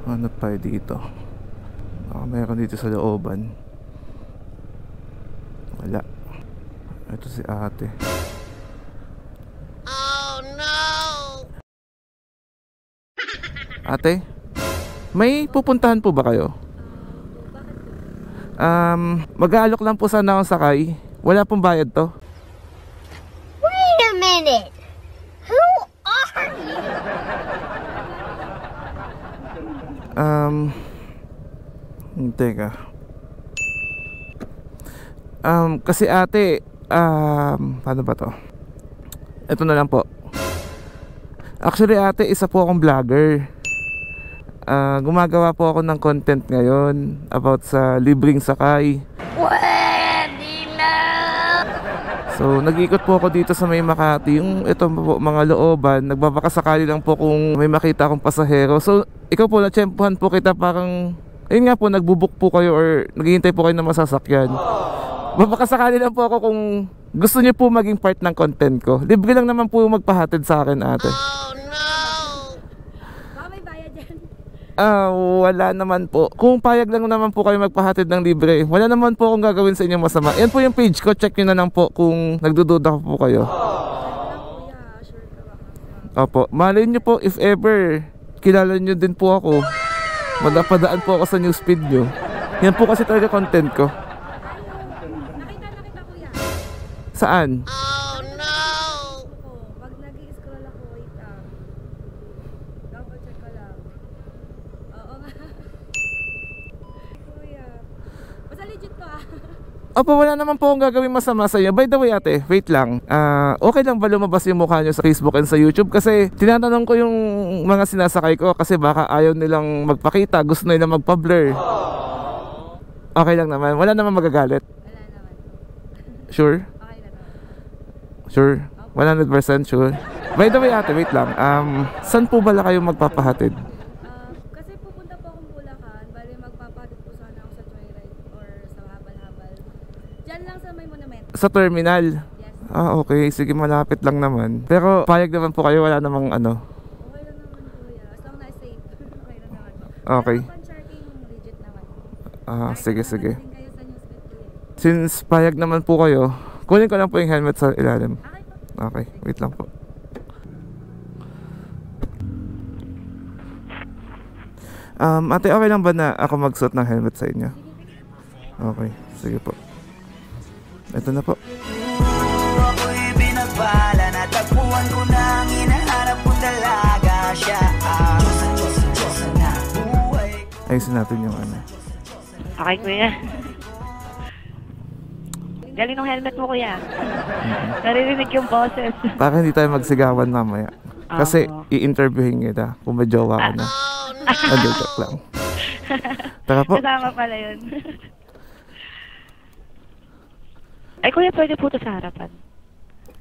Hanap tayo dito. Baka meron dito sa looban. Wala. Ito si ate. Oh no! Ate, may pupuntahan po ba kayo? Mag-aalok lang po sana akong sakay. Wala pong bayad to. Wait a minute! Who are you? Teka. Kasi ate, paano ba to? Ito na lang po. Actually ate, isa po akong vlogger. Gumagawa po ako ng content ngayon about sa libreng sakay. Pwede na! So nag-ikot po ako dito sa may Makati. Yung ito po, mga looban. Nagbabakasakali lang po kung may makita akong pasahero. So ikaw po, natsyempohan po kita, parang ayun nga po, nagbubuk po kayo or naghihintay po kayo ng masasakyan. Babakasakali lang po ako kung gusto niyo po maging part ng content ko. Libre lang naman po yung magpahatid sa akin ate. Wala naman po. Kung payag lang naman po kayo magpahatid ng libre, wala naman po akong gagawin sa inyo masama. Yan po yung page ko, check nyo na lang po kung nagdududa po kayo. Opo, malay nyo po if ever kilala nyo din po ako, madapadaan po ako sa newsfeed nyo. Yan po kasi talaga content ko. Saan? Opo, wala naman po akong gagawin masama sa iyo. By the way ate, wait lang. Okay lang ba lumabas yung mukha nyo sa Facebook and sa YouTube? Kasi tinatanong ko yung mga sinasakay ko kasi baka ayaw nilang magpakita, gusto nilang magpa-blur. Okay lang naman, wala naman magagalit. Sure? Sure? 100% sure? By the way ate, wait lang. Saan po bala kayo magpapahatid? Kasi pupunta po akong Bulacan, bali magpapahatid po sana ako sa Joyride or sa Habal-Habal. Diyan lang sa may monument. Sa terminal? Yes. Okay, sige, malapit lang naman. Pero payag naman po kayo, wala namang ano. Okay lang naman kuya, as long na safe. Okay lang naman po. Okay. Pero pan-charting legit naman. Sige, sige. Din kayo sa newsfeed kuya. Since payag naman po kayo, kunin ko lang po yung helmet sa ilalim. Okay po. Okay, wait lang po. Ate, okay lang ba na ako magsuot ng helmet sa inyo? Okay, sige po. Ito na po. Ako'y binagpala, natagpuan ko na ang hinahanap kong dalaga siya. Diyos na buhay ko. Ayusin natin yung ano. Okay, kuya. Galing ng helmet mo, kuya. Naririnig yung boses. Para hindi tayo magsigawan mamaya. Kasi i-interviewin kita kung may jowa ka na. Joke lang. Tara po. Kasama pala yun. Ay, kuya, pwede po ito sa harapan.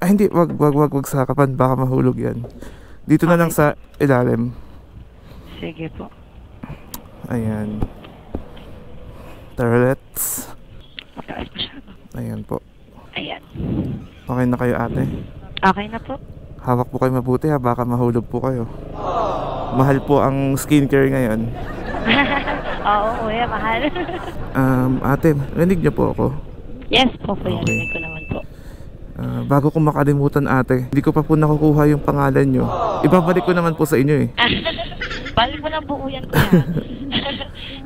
Ay, hindi. Wag sa harapan. Baka mahulog yan. Dito na lang sa ilalim. Sige po. Ayan. Tara, let's. Mataas masyado. Ayan po. Ayan. Okay na kayo ate? Okay na po. Hawak po kayo mabuti ha. Baka mahulog po kayo. Mahal po ang skincare ngayon. Oo, kuya, mahal. Ate, rinig niyo po ako. Yes po, kuya. Okay. Rinig ko naman po. Bago ko makalimutan ate, hindi ko pa po nakukuha yung pangalan nyo. Ibabalik ko naman po sa inyo eh. Balik mo ng buo yan, kuya.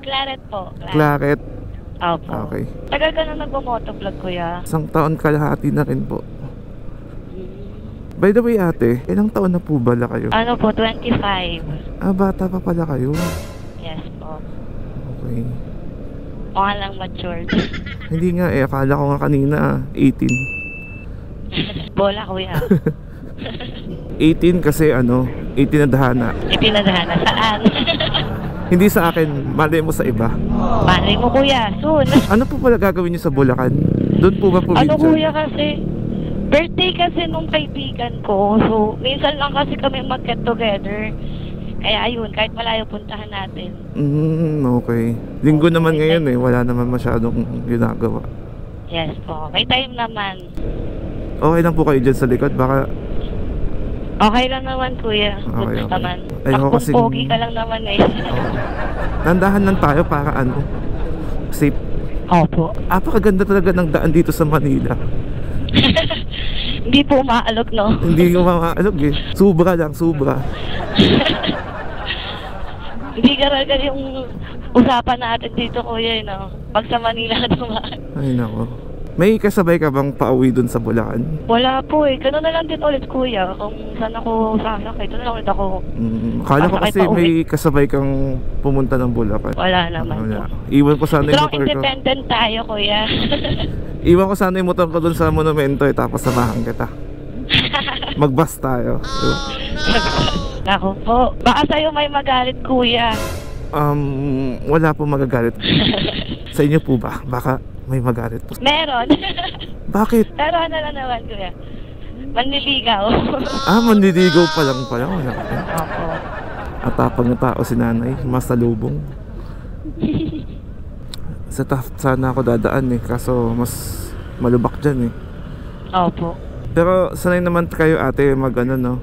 Claret po. Claret. Opo. Okay. Tagal ka na nagbo-motovlog, kuya. 1 taon kalahati na rin po. By the way ate, ilang taon na po bala kayo? Ano po, 25. Bata pa pala kayo. Yes po. Okay. Mukha lang matured. Hindi nga eh, akala ko nga kanina 18. Bola, kuya. 18 kasi ano, 18 na dahana. Itinadhana. Saan? Hindi sa akin, malay mo sa iba. Malay mo, kuya. Soon. Ano po pala gagawin niyo sa Bulacan? Doon po ba Ano, probinsya? kuya, kasi birthday kasi nung kaibigan ko. So, minsan lang kasi kami mag-get together. Kaya ayun, kahit malayo puntahan natin. Okay. Linggo naman ngayon eh, wala naman masyadong ginagawa. Yes po. May time naman. Okay lang po kayo dyan sa likod, baka Okay lang naman, kuya. Good Okay. naman. Ayoko Takbong kasing- pogi ka lang naman eh. Nandahan lang tayo para ano, safe. Opo. Apakaganda talaga ng daan dito sa Manila. Hindi po maalog, no? Hindi ko mamaalog eh. Sobra lang, sobra. Hindi garagal yung usapan natin dito, kuya, no? Pag sa Manila ka dumaan. Ay nako. May kasabay ka bang pauwi dun sa Bulacan? Wala po eh. Ganun na lang din ulit, kuya. Kung saan ako sasakay, doon na lang ulit ako. Akala ko Sasakay kasi pa uwi. may kasabay kang pumunta ng Bulacan. Wala naman. Wala. Iwan ko sana yung Strong motor ko. independent tayo, kuya. Iwan ko sana yung motor ko dun sa monumento eh, tapos samahan kita. Mag-bus tayo. Ako po. Baka sa'yo may magalit, kuya. Wala po magagalit. Sa inyo po ba? Baka may magalit po. Meron. Bakit? Pero ano lang naman, kuya. Manliligaw. Manliligaw pa lang pala. Wala ka. Opo. At tapang na tao si nanay, masalubong. Sa sana ako dadaan eh, kaso mas malubak dyan eh. Opo. Pero sanay naman kayo ate mag ano no,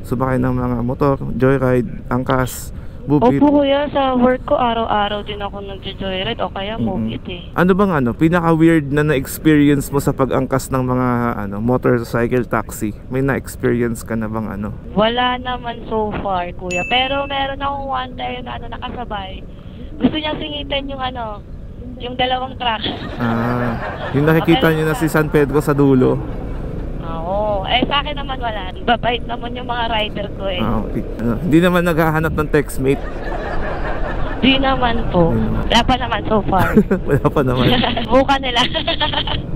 sumakay ng mga motor, joyride, angkas, bukid. Opo, kuya. Sa work ko, araw-araw din ako nag-joyride o kaya mobit eh. Ano bang ano, pinaka-weird na na-experience mo sa pag-angkas ng mga ano, motorcycle taxi? May na-experience ka na bang ano? Wala naman so far, kuya. Pero meron akong one time na ano, nakasabay. Gusto niyang singitan yung ano, yung dalawang truck. Yung nakikita niyo na si San Pedro sa dulo. Oo. Eh, sa akin naman wala. Babait naman yung mga rider ko eh. Okay. Hindi naman naghahanap ng textmate. Di naman po. Wala pa naman so far. Wala pa naman. Buka nila.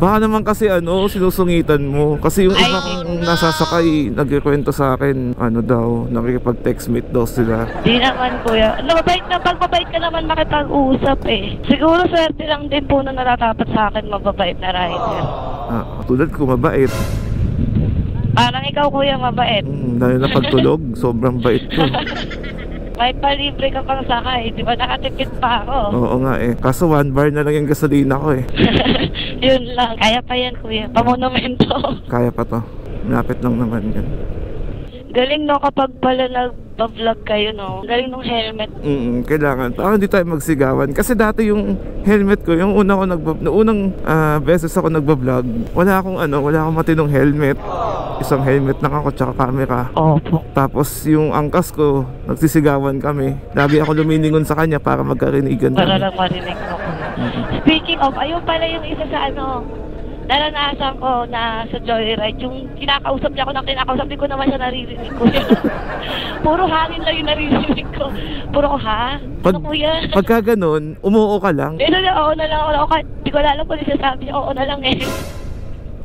Baka naman kasi ano, sinusungitan mo. Kasi yung iba Ay, kong nasasakay, nagkikwento sa akin, ano daw, nakikipag-textmate daw sila. Di naman, kuya. Mabait na, pag mabait ka naman makipag-usap eh. Siguro swerte lang din po na natatapat sa akin mababait na rider. Tulad ko, mabait. Parang ikaw, kuya, mabait. Dahil na pagtulog, sobrang bait ko. May palibre ka pang sakay. Di ba nakatipid pa ako? Oo nga eh. Kaso 1 bar na lang yung gasolina ko eh. Yun lang. Kaya pa yan, kuya. Pamonumento. Kaya pa to. Lapit lang naman yan. Galing no kapag pala nag-vlog kayo, no? Galing nung helmet. Kailangan. Parang hindi tayo magsigawan. Kasi dati yung helmet ko, yung unang beses ako nagbablog, wala akong matinong helmet. Isang helmet lang ako tsaka camera. Opo. Tapos yung angkas ko, nagsisigawan kami. Lagi ako lumilingon sa kanya para magkarinigan Para kami. lang marinig ko. Speaking of, ayun pala yung isa sa ano, naranasan ko na sa joyride. Yung kinakausap niya ako ng kinakausap, di ko naman siya naririnig ko. Puro hangin lang yung naririnig ko. Puro ko, ha? Ano, kuya? Pagka ganun, umuo ka lang. Oo na lang. Di ko alam kung ano siya sabi niya. Oo na lang eh.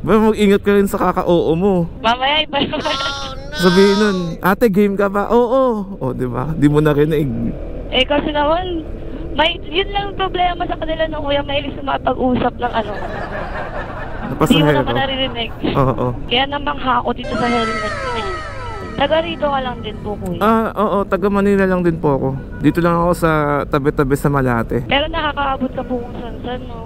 Mag-ingat ka rin sa kaka-oo mo. Mamaya, iba naman. Sabihin nun, ate game ka ba? Oo. O, diba? Di mo narinig. Eh, kasi naman, yun lang yung problema sa kanila ng kuya. Mahilig sumapag-usap ng ano. Hindi mo naman naririnig. Oo. Kaya namangha ako dito sa helmet. Taga rito ka lang din po, kuya. Oo. Taga Manila lang din po ako. Dito lang ako sa tabi-tabi sa Malate. Pero nakakaabot ka po kung saan, no?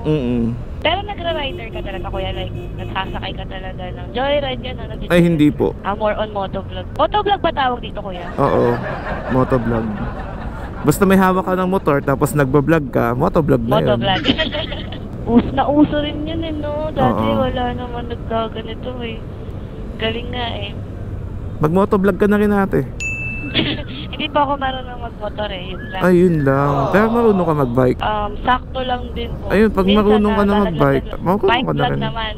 Pero nagra-rider ka talaga, kuya. Like, nagsasakay ka talaga ng joyride ka na. Ay, hindi po. More on motovlog. Motovlog ba tawag dito, kuya? Oo. Motovlog. Basta may hawak ka ng motor tapos nagbablog ka, motovlog na yun. Motovlog. Nauso rin yun eh, no? Dati Oo. wala naman nagkaganito eh. Galing nga eh. Mag-motovlog ka na rin ate. Hindi pa ako marunong mag-motor eh. Yun lang. Ayun lang. Pero marunong ka mag-bike. Sakto lang din po. Ayun, pag Minsan marunong ka na talagang mag-bike, marunong bike ka na vlog rin. naman.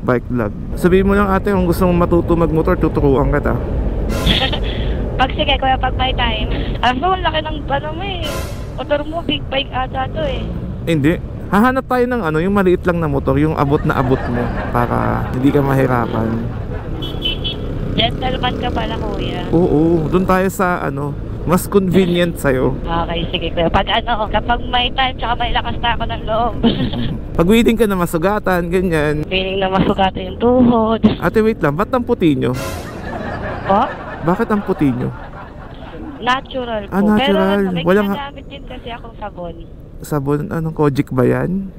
Bike vlog. Sabihin mo lang ate kung gusto mong matuto mag-motor, tuturuan kita. Sige, kuya, pag may time. Alam mo, laki ng mo eh. Motor mo, big bike ata to eh. Hindi. Hahanap tayo ng yung maliit lang na motor, yung abot na abot mo para hindi ka mahirapan. Gentleman ka pala, kuya. Oo, doon tayo sa mas convenient sa'yo. Okay, sige, kuya. Kapag may time, tsaka may lakas na ako ng loob. Pag waiting ka na masugatan, ganyan. Feeling na masugatan yung tuhod. Ate, wait lang, ba't ang puti nyo? Oh? Bakit ang puti nyo? Natural po. Natural. Pero may Walang ginagamit din kasi akong sabon. Sabon, Kojic ba yan?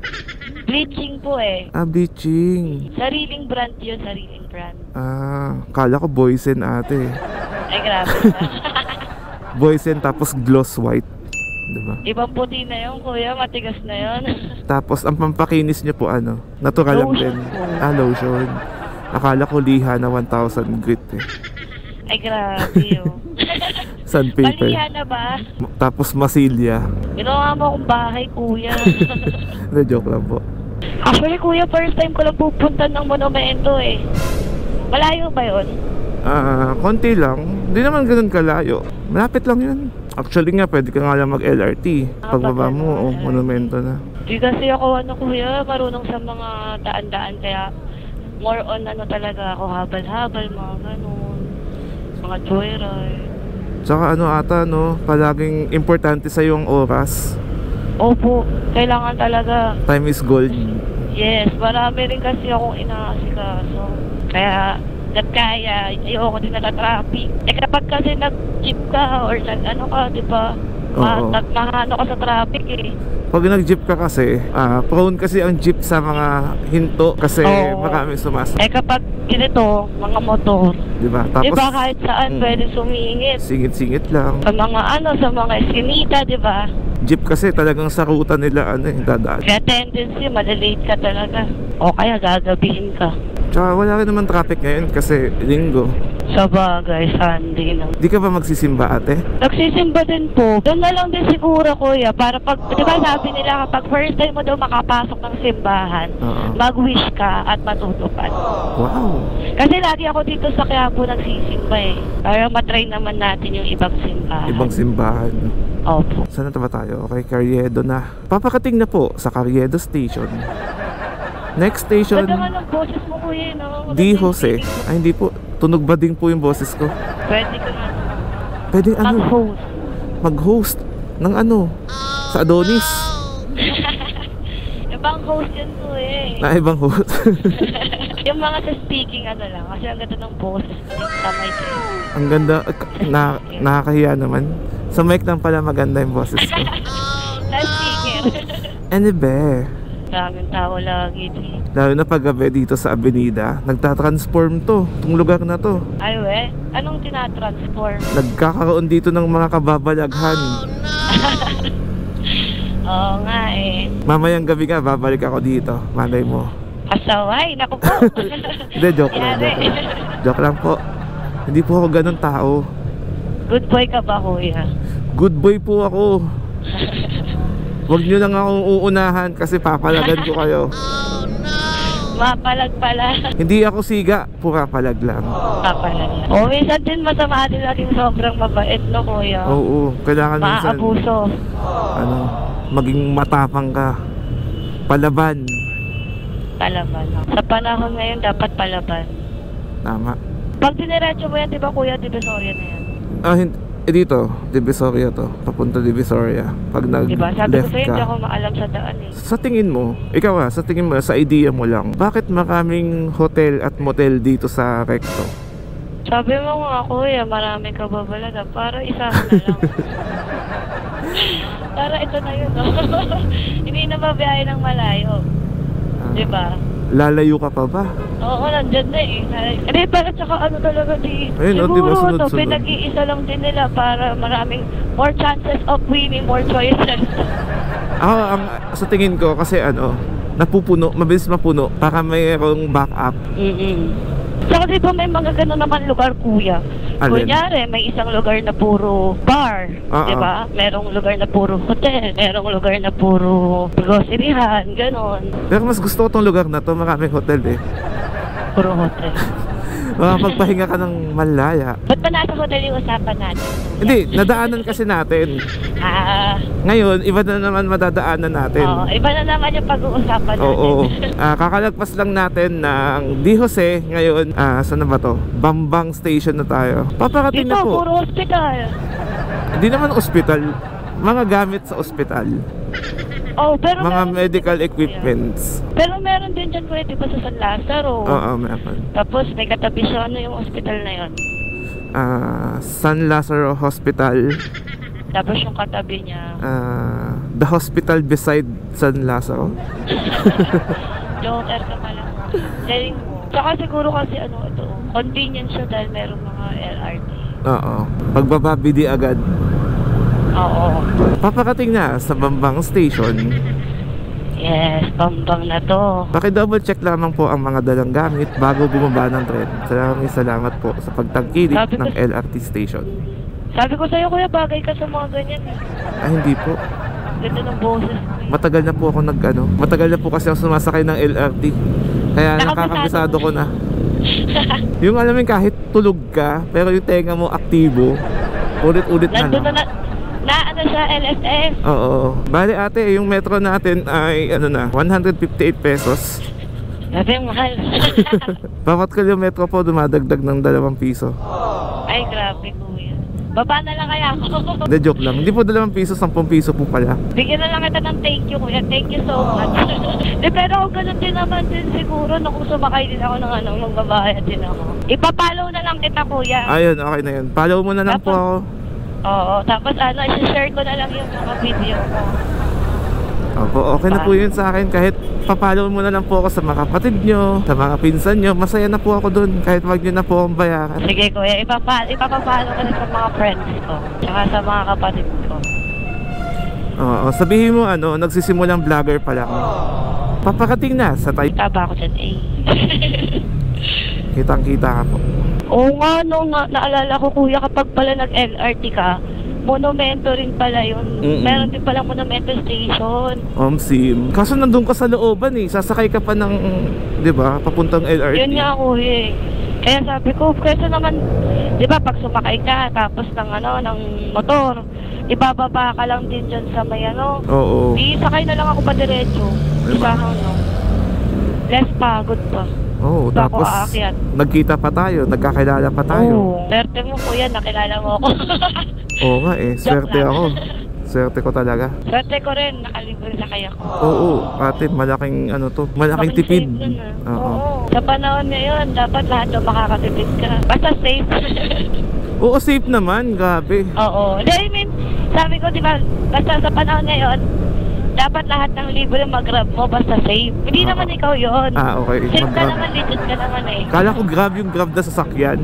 Bleaching po eh. Bleaching. Sariling brand yun, sariling brand. Kala ko Boysen ate. Ay, grabe na. Boysen tapos gloss white. Diba? Ibang puti na yun, kuya. Matigas na yun. Tapos ang pampakinis nyo po natural lang din. Lotion. Lotion. Akala ko liha na 1,000 grit eh. Ay, grabe yun. Sandpaper. Balihan na ba? Tapos masilya. Ginawa mo akong bahay, kuya. Hindi, joke lang po. Actually, kuya, first time ko lang pupunta ng monumento eh. Malayo ba yun? Konti lang. Hindi naman ganun kalayo. Malapit lang yun. Actually nga, pwede ka nga lang mag-LRT. Pagbaba mo, monumento na. Di kasi ako, kuya, marunong sa mga daan-daan. Kaya more on talaga ako, habal-habal, mga ganun. Mga joyride. Tsaka ata, palaging importante sa yung oras. Opo, kailangan talaga. Time is gold. Yes, marami rin kasi akong inaasikaso. Kaya, kaya, ayoko din nata-traffic. Kapag kasi nag-jeep ka or ka, di ba? Mahano ka sa traffic eh. Pag nag-jeep ka kasi, prone kasi ang jeep sa mga hinto kasi maraming sumasakay. Kapag ganito, mga motor, diba? Tapos, diba kahit saan pwede sumingit? Singit-singit lang. Sa mga sa mga eskinita, diba? Jeep kasi talagang sa ruta nila dadaan. Kaya tendency, malilate ka talaga. O kaya gagabihin ka. Tsaka wala rin naman traffic ngayon kasi linggo. Sa bagay, Sunday lang. Di ka ba magsisimba ate? Nagsisimba din po. Doon na lang din siguro, kuya. Para pag, di ba sabi nila kapag first time mo daw makapasok ng simbahan, mag-wish ka at matutupad. Wow. Kasi lagi ako dito sa Quiapo nagsisimba eh. Para matry naman natin yung ibang simbahan. Ibang simbahan. Opo. Saan na ba tayo? Okay, Carriedo na. Papakating na po sa Carriedo Station. Next station, Ganda nga ng boses mo, kuya, no? D. Jose. Ay, hindi po. Tunog ba din po yung boses ko? Pwede ka nga. Pwede Mag-host. Mag-host ng sa Adonis. Ibang host yan po eh. Na ibang host. Yung mga sa speaking lang. Kasi ang ganda ng boses ko. Sa mic. Ang ganda. Nakakahiya naman. Sa mic lang pala maganda yung boses ko. Sa speaker. Ano ba? Daming tao lagi dito. Lalo na pag gabi dito sa Avenida, nagtatransform itong lugar na to. Ay we? Anong tinatransform? Nagkakaroon dito ng mga kababalaghan. Oo nga eh. Mamayang gabi nga, babalik ako dito. Malay mo. Pasaway, naku po. Hindi, joke lang. Joke lang po. Hindi po ako ganun tao. Good boy ka ba, kuya? Good boy po ako. Huwag nyo lang akong uunahan kasi papalagan ko kayo. Mapalag pala. Hindi ako siga, papalag lang. Papalag. O, minsan din masama din natin sobrang mabait, no, kuya? Oo, kailangan minsan Maabuso. maging matapang ka. Palaban. Palaban. Sa panahon ngayon, dapat palaban. Tama. Pag diniretso mo yan, di ba, kuya, Divisoria na yan? Dito, Divisoria to. Papunta Divisoria. Pag Diba? Sabi ko nag-left sa'yo, ka. hindi ako maalam sa daan eh. Sa tingin mo, sa tingin mo, sa idea mo lang, bakit maraming hotel at motel dito sa Recto? Sabi mo nga, kuya, maraming kababalaga. Para isa na lang. Para ito na yun, no? Hindi na mabiyahe ng malayo. Diba? Lalayo ka pa ba? Oo, nandyan na eh. Hindi, para tsaka talaga di. Ayun, siguro, diba, sunod-sunod. pinag-iisa lang din nila para maraming more chances of winning, more choices. Sa tingin ko, kasi napupuno, mabilis mapuno, para mayroong backup. Saka di ba may mga gano'n naman lugar, kuya? Alin? Kunyari, may isang lugar na puro bar, di ba? Merong lugar na puro hotel, merong lugar na puro groceryhan, gano'n. Pero mas gusto ko tong lugar na to, maraming hotel eh. Puro hotel. Makapagpahinga ka ng malaya. Ba't ba nasa hotel yung usapan natin? Hindi, nadaanan kasi natin. Ngayon, iba na naman madadaanan natin. Oo, iba na naman yung pag-uusapan natin. Oo. Kakalagpas lang natin ng D. Jose. Ngayon, saan na ba to? Bambang Station na tayo. Paparating Dito, na po. puro hospital. Hindi naman ospital. Mga gamit sa ospital. Oh, pero Mga medical equipments. Pero meron din dyan, kuya, di ba sa San Lazaro? Oo, meron. Tapos may katabi siya, yung hospital na yun? San Lazaro Hospital. Tapos yung katabi niya? The hospital beside San Lazaro. Joker ka pala. Galing mo. Tsaka siguro kasi ano ito, convenience siya dahil meron mga LRT. Oo. Pagbaba BD agad. Oo. Papakating na sa Bambang Station. Yes, Bambang na to. Paki-double check lamang po ang mga dalang gamit bago bumaba ng tren. Salamat po sa pagtangkilik Sabi ko- ng LRT station. Sabi ko sa'yo kuya, bagay ka sa mga ganyan. Ay, hindi po. Ganda ng boses mo. Matagal na po ako matagal na po kasi ako sumasakay ng LRT. Kaya nakakabisado ko na. Yung alam mo kahit tulog ka, pero yung tenga mo aktibo, ulit-ulit na Nandun lang. na ano siya, LSF. Oo. Bale ate, yung metro natin ay 158 pesos. Sabi mahal. Bawat kilometro po dumadagdag ng 2 piso. Ay, grabe kuya. Baba na lang kaya ako. Hindi, joke lang. Hindi po 2 piso, 10 piso po pala. Bigyan na lang kita ng thank you kuya. Thank you so much. Pero ganun din naman din siguro na kung sumakay din ako ng magbabayad din ako. Ipapollow na lang kita kuya. Ayun, okay na yun. Follow mo na lang po ako. Oo, tapos i-share ko na lang yung mga video ko. Opo, okay na po yun sa akin. Kahit papalaw mo na lang po ako sa mga kapatid nyo, sa mga pinsan nyo, masaya na po ako dun. Kahit wag nyo na po akong bayaran. Sige kuya, ipapapalo ko na sa mga friends ko. Tsaka sa mga kapatid ko. Oo, sabihin mo nagsisimulang vlogger pa lang. Papakating na sa type. Taba ako dyan eh. Kitang-kita ka po. Oo nga, naalala ko kuya, kapag pala nag-LRT ka, monumento rin pala yun. Meron din pala monumento station. Sim. Kaso nandun ka sa looban eh. Sasakay ka pa ng, di ba, papuntang LRT. Yun nga kuya. Kaya sabi ko, kasi naman, di ba, pag sumakay ka, tapos ng motor, ibababa ka lang din dyan sa may Oo. Di sakay na lang ako pa diretso. Isahang less pagod pa. Oo, Baka tapos aakyat. nagkita pa tayo, nagkakilala pa tayo. Oo. Swerte mo kuya, nakilala mo ako. Oo nga eh, swerte lang. ako. Swerte ko talaga. Swerte ko rin, nakalibre sa kaya ko. Oo, ate, malaking malaking tipid. Save dun, ah. Oo. Oo. Sa panahon ngayon, dapat lahat daw makakatipid ka. Basta safe. Oo, safe naman, grabe. Oo. I mean, sabi ko, di ba, basta sa panahon ngayon, dapat lahat ng libre mag-grab mo, basta safe. Hindi naman ikaw yon. Okay. Safe ka Mag-grab. naman, legit ka naman eh. Kala ko grab yung grab na sasakyan.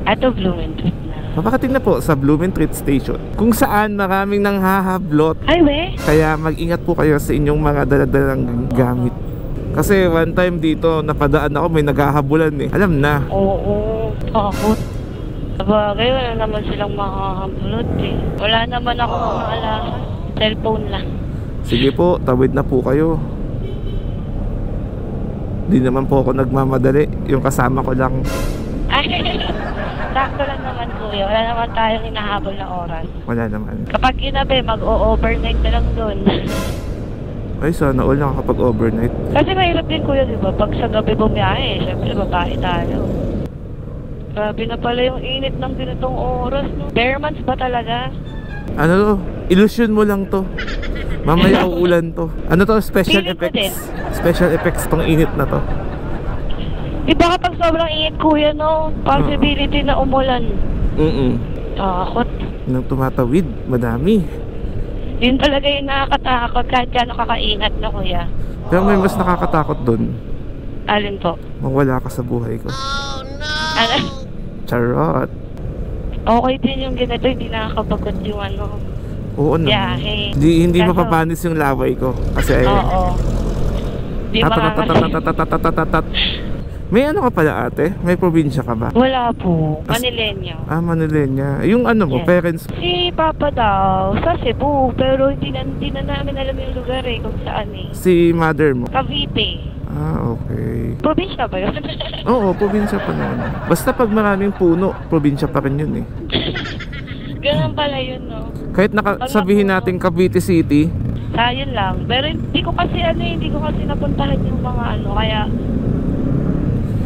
Ato, Blumentritt na. Papakating na po sa Blumentritt Station, kung saan maraming nanghahablot. Ay, we? Kaya mag-ingat po kayo sa inyong mga daladalang gamit. Kasi one time dito, napadaan ako, may naghahabulan eh. Alam na. Oo. Takot. Sabagay, wala naman silang makakamplot eh. Wala naman ako mga alasan. Cellphone lang. Sige po, tawid na po kayo. Di naman po ako nagmamadali. Yung kasama ko lang. Ay, sakto lang naman kuya. Wala naman tayong hinahabol na oras. Wala naman. Kapag ginabi, mag-o-overnight na lang doon. Ay, sana all nakakapag-overnight. Kasi mahirap din kuya, di ba? Pag sa gabi bumiyahe, syempre babae tayo. Grabe na pala yung init ng ganitong oras, no? Bare months ba talaga? Ano to? Illusion mo lang to. Mamaya uulan to. Ano to? Special Feeling ko din. effects. Special effects tong init na to. Iba kapag sobrang init kuya, no? Possibility na umulan. Takot. Nang tumatawid, madami. Yun talaga yung nakakatakot kahit gano'n kakaingat na kuya. Pero may mas nakakatakot dun. Alin po? Mawala ka sa buhay ko. Ano? Charot. Okay din yung ganito, hindi nakakapagod yung Oo naman. biyahe. Hindi Kaso- mapapanis yung laway ko. Kasi Oo. Di tatatatatatatatatatatat. May ano ka pala ate? May probinsya ka ba? Wala po. Manileño. Manilenya. Yung mo, Yes. parents. Si Papa daw, sa Cebu, pero hindi na namin alam yung lugar eh, kung saan eh. Si mother mo. Cavite. Okay. Probinsya ba yun? Oo, probinsya pa naman. Basta pag maraming puno, probinsya pa rin yun eh. Ganun pala yun, no? Kahit sabihin natin Cavite City. Yun lang. Pero hindi ko kasi napuntahan yung mga kaya...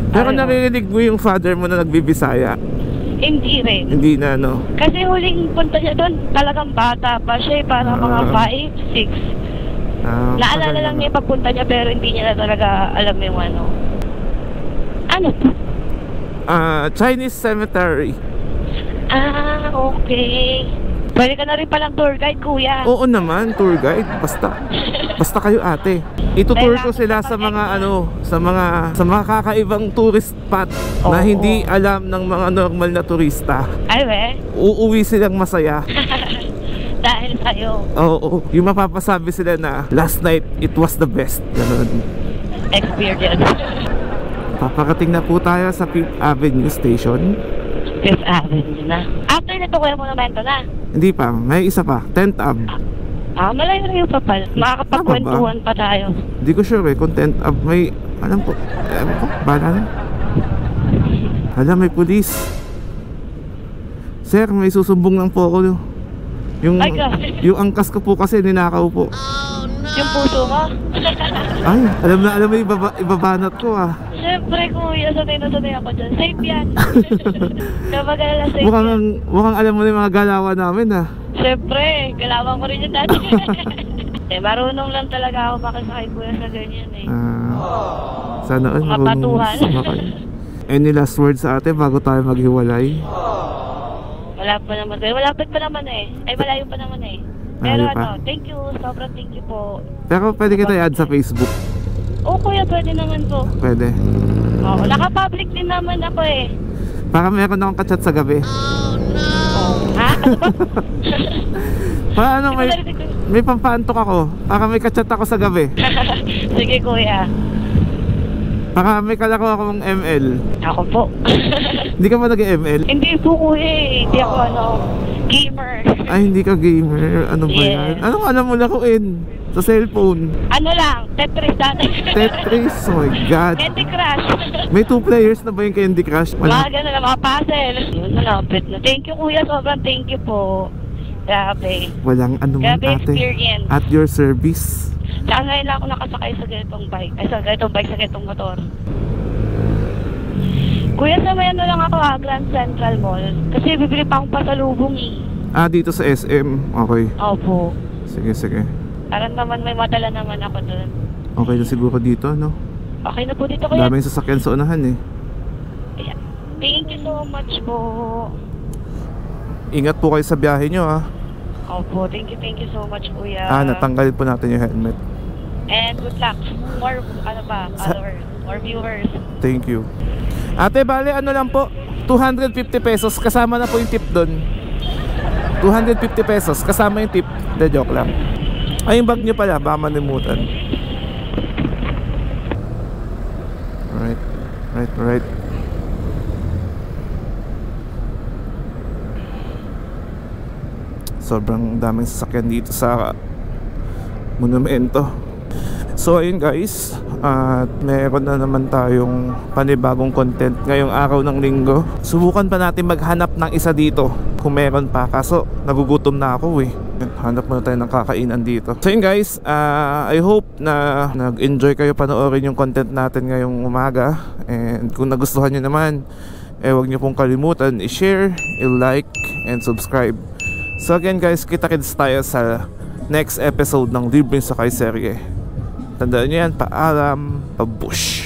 Pero Ayaw. naririnig mo yung father mo na nagbibisaya. Hindi rin. Hindi na Kasi huling punta niya doon, talagang bata pa siya, para mga 5, 6. Naalala lang niya yung pagpunta niya, pero hindi niya na talaga alam yung Ano to? Chinese cemetery. Okay. Pwede ka na rin palang tour guide, kuya. Oo naman, tour guide. Basta kayo ate. Itutour ko sila sa mga sa mga kakaibang tourist spot na hindi alam ng mga normal na turista. Ay, we? Uuwi silang masaya. Dahil sa'yo. Oo, yung mapapasabi sila na last night it was the best. Ganun. Experience. Paparating na po tayo sa 5th Avenue Station. 5th Avenue na. After nito, kuya, monumento na. Hindi pa, may isa pa, 10th Ave. Malayo-layo pa pala. Makakapagkwentuhan pa tayo. Hindi ko sure kung 10th Ave may, alam ko, bala na. Hala, may pulis. Sir, may susumbong lang po ako. Ay, grabe. Yung angkas ko po kasi ninakaw po. Yung puso mo? Ay, alam mo ibabanat ko ah. Siyempre, kuya, sanay na sanay ako dyan. Safe yan. Kapag alala, safe yan. Mukhang alam mo na yung mga galawan namin ah. Siyempre, galawan ko rin yun dati. Marunong lang talaga ako makisakay, kuya, sa ganyan eh. Sana all Mga patuhan. Any last words sa ate bago tayo maghiwalay? Wala pa naman kayo. Malapit pa naman eh. Ay, malayo pa naman eh. Pero Malayo pa. thank you. Sobrang thank you po. Pero pwede kita i-add sa Facebook. Oo, kuya, pwede naman po. Pwede. Oo, naka-public din naman ako eh. Para meron akong kachat sa gabi. Ha? Ano ba? Paano Di ba narinig ko? may pampaantok ako. Para may kachat ako sa gabi. Sige, kuya. Para may kalaro akong ML. Ako po. Hindi ka ba nag-ML? Hindi po, kuya eh. Hindi ako gamer. Ay, hindi ka gamer. Ano ba Yes. yan? Anong alam mo laruin? Sa cellphone? Ano lang, Tetris dati. Tetris? Oh my God. Candy Crush. May 2 players na ba yung Candy Crush? Mga gano'n na, mga puzzle. Yun, malapit na. Thank you, kuya. Sobrang thank you po. Grabe. Walang ano man Grabe ate. experience. At your service. Saka ngayon lang ako nakasakay sa ganitong bike. Ay, sa ganitong motor. Kuya, sa may ano lang ako Grand Central Mall. Kasi bibili pa akong pasalubong eh. Dito sa SM. Okay. Opo. Sige. Parang naman may madala naman ako doon. Okay na siguro dito, no? Okay na po dito, kuya. Daming sasakyan sa unahan eh. Yeah. Thank you so much po. Ingat po kayo sa biyahe nyo ah. Opo, thank you so much, kuya. Natanggalin po natin yung helmet. And good luck. More, followers, more viewers. Thank you. Ate, bale ano lang po, 250 pesos kasama na po yung tip doon. 250 pesos kasama yung tip. De joke lang. Ay, yung bag nyo pala, baka manimutan. Right. Sobrang daming sasakyan dito sa monumento. So ayun guys, at meron na naman tayong panibagong content ngayong araw ng linggo. Subukan pa natin maghanap ng isa dito kung meron pa, kaso nagugutom na ako eh. Hanap muna tayo ng kakainan dito. So yun guys, I hope na nag-enjoy kayo panoorin yung content natin ngayong umaga. And kung nagustuhan nyo naman, huwag nyo pong kalimutan i-share, i-like, and subscribe. So again guys, kita-kits tayo sa next episode ng Libreng Sakay Serye. Tandaan nyo yan, paalam, pabush.